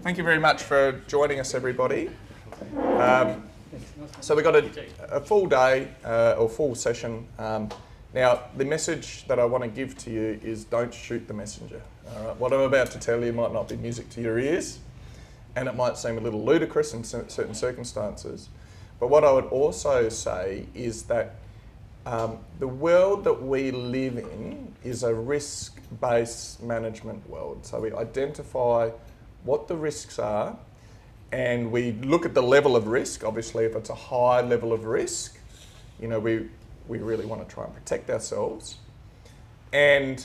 Thank you very much for joining us, everybody. So we've got a full day or full session. Now, the message that I want to give to you is don't shoot the messenger. All right? What I'm about to tell you might not be music to your ears, and it might seem a little ludicrous in certain circumstances. But what I would also say is that the world that we live in is a risk-based management world. So we identify what the risks are, and we look at the level of risk. Obviously, if it's a high level of risk, we really want to try and protect ourselves. And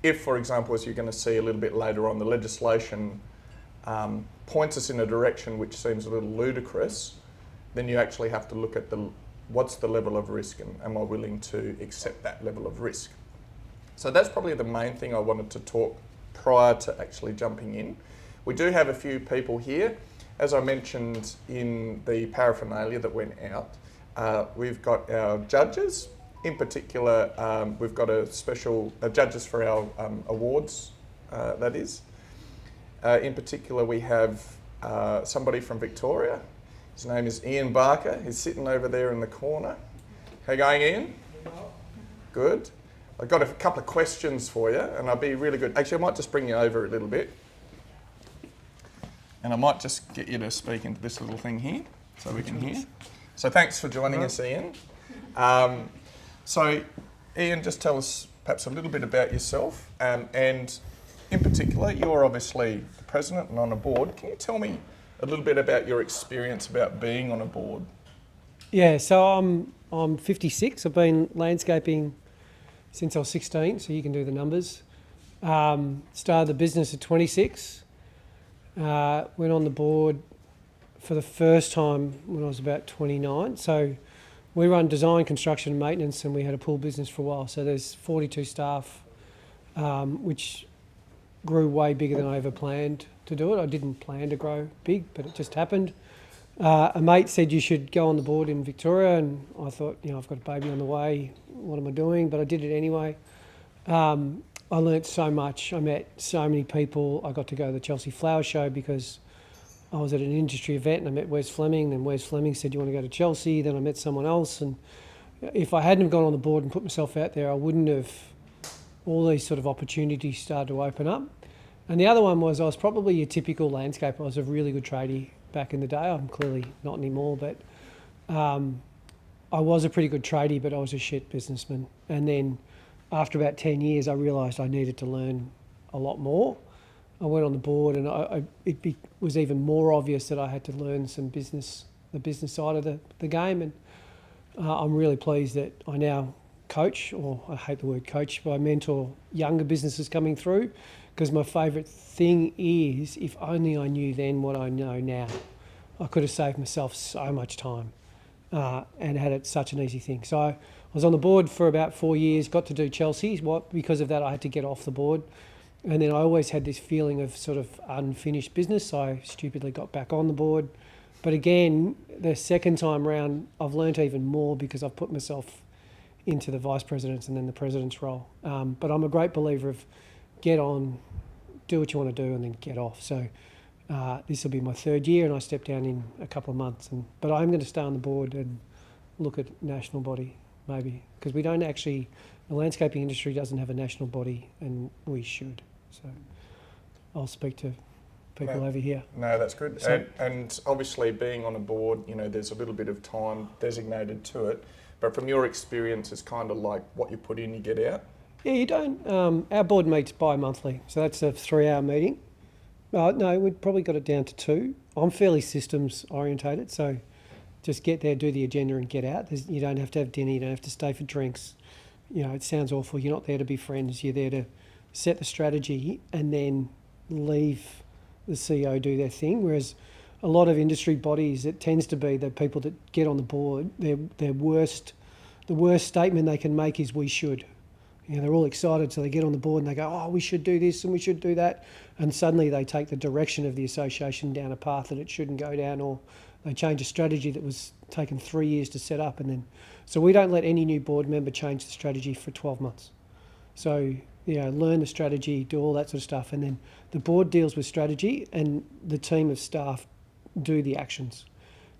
if, for example, as you're going to see a little bit later on, the legislation points us in a direction which seems a little ludicrous, then you actually have to look at what's the level of risk, and am I willing to accept that level of risk? So that's probably the main thing I wanted to talk prior to actually jumping in. We do have a few people here. As I mentioned in the paraphernalia that went out, we've got our judges. In particular, we've got a special judges for our awards, that is. In particular, we have somebody from Victoria. His name is Ian Barker. He's sitting over there in the corner. How you going, Ian? Good. I've got a couple of questions for you, and I'll be really good. Actually, I might just bring you over a little bit. And I might just get you to speak into this little thing here so we can hear. So thanks for joining us, Ian. So Ian, just tell us perhaps a little bit about yourself. And in particular, you're obviously the president and on a board. Can you tell me a little bit about your experience about being on a board? Yeah, so I'm 56. I've been landscaping since I was 16, so you can do the numbers. Started the business at 26. Went on the board for the first time when I was about 29. So we run design, construction and maintenance, and we had a pool business for a while. So there's 42 staff, which grew way bigger than I ever planned to do it. I didn't plan to grow big, but it just happened. A mate said you should go on the board in Victoria, and I thought, I've got a baby on the way. What am I doing? But I did it anyway. I learnt so much. I met so many people. I got to go to the Chelsea Flower Show because I was at an industry event and I met Wes Fleming. And Wes Fleming said, "You want to go to Chelsea?" Then I met someone else. And if I hadn't have gone on the board and put myself out there, I wouldn't have. All these sort of opportunities started to open up. And the other one was I was probably your typical landscaper. I was a really good tradie back in the day. I'm clearly not anymore, but I was a pretty good tradie, but I was a shit businessman. And then after about 10 years, I realised I needed to learn a lot more. I went on the board, and it was even more obvious that I had to learn the business side of the game. And I'm really pleased that I now coach, or I hate the word coach, but I mentor younger businesses coming through, because my favourite thing is, if only I knew then what I know now, I could have saved myself so much time and had it such an easy thing. So I was on the board for about 4 years, got to do Chelsea. Because of that, I had to get off the board. And then I always had this feeling of sort of unfinished business, so I stupidly got back on the board. But again, the second time round, I've learnt even more because I've put myself into the vice president's and then the president's role. But I'm a great believer of get on, do what you want to do, and then get off. So this will be my third year, and I step down in a couple of months. But I'm going to stay on the board and look at national body, maybe, because we don't actually, the landscaping industry doesn't have a national body, and we should. So I'll speak to people over here. No, that's good. So, and obviously being on a board, there's a little bit of time designated to it. But from your experience, it's kind of like what you put in, you get out? Yeah, you don't. Our board meets bi-monthly, so that's a 3-hour meeting. No, we've probably got it down to 2. I'm fairly systems orientated, so just get there, do the agenda and get out. You don't have to have dinner, you don't have to stay for drinks. It sounds awful. You're not there to be friends. You're there to set the strategy and then leave the CEO do their thing. Whereas a lot of industry bodies, it tends to be the people that get on the board, the worst statement they can make is "we should." They're all excited, so they get on the board and they go, "Oh, we should do this and we should do that," and suddenly they take the direction of the association down a path that it shouldn't go down, or they change a strategy that was taken 3 years to set up, and then so we don't let any new board member change the strategy for 12 months. So learn the strategy, do all that sort of stuff, and then the board deals with strategy, and the team of staff do the actions.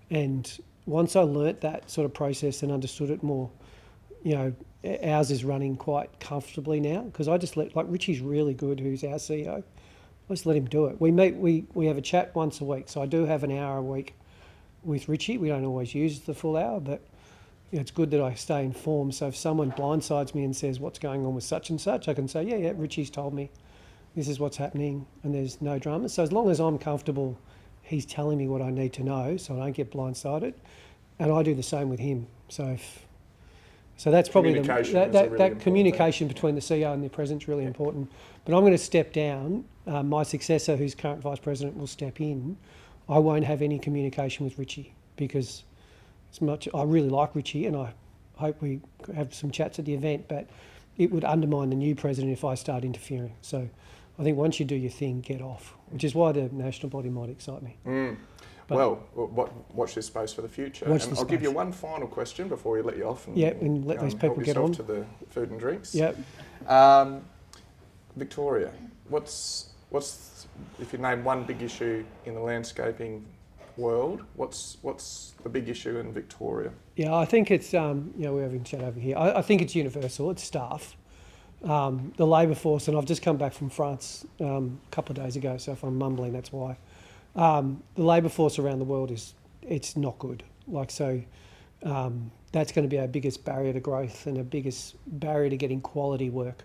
And once I learnt that sort of process and understood it more, ours is running quite comfortably now, because I just let, like Richie's really good, who's our CEO. I just let him do it. We have a chat once a week, so I do have an hour a week with Richie. We don't always use the full hour, but it's good that I stay informed. So if someone blindsides me and says what's going on with such and such, I can say, yeah, Richie's told me this is what's happening, and there's no drama. So as long as I'm comfortable, he's telling me what I need to know, so I don't get blindsided, and I do the same with him. So that's probably that communication between the CEO and the president's really important. But I'm going to step down. My successor, who's current vice president, will step in. I won't have any communication with Richie, because I really like Richie, and I hope we have some chats at the event, but it would undermine the new president if I start interfering. So I think once you do your thing, get off, which is why the national body might excite me. Watch this space for the future. And I'll give you one final question before we let you off. And let these people get on to the food and drinks. Yep. Victoria, what's if you name one big issue in the landscaping world, what's the big issue in Victoria? Yeah, I think it's we're having a chat over here. I think it's universal. It's staff, the labour force, and I've just come back from France a couple of days ago. So if I'm mumbling, that's why. The labour force around the world it's not good. That's going to be our biggest barrier to growth and our biggest barrier to getting quality work.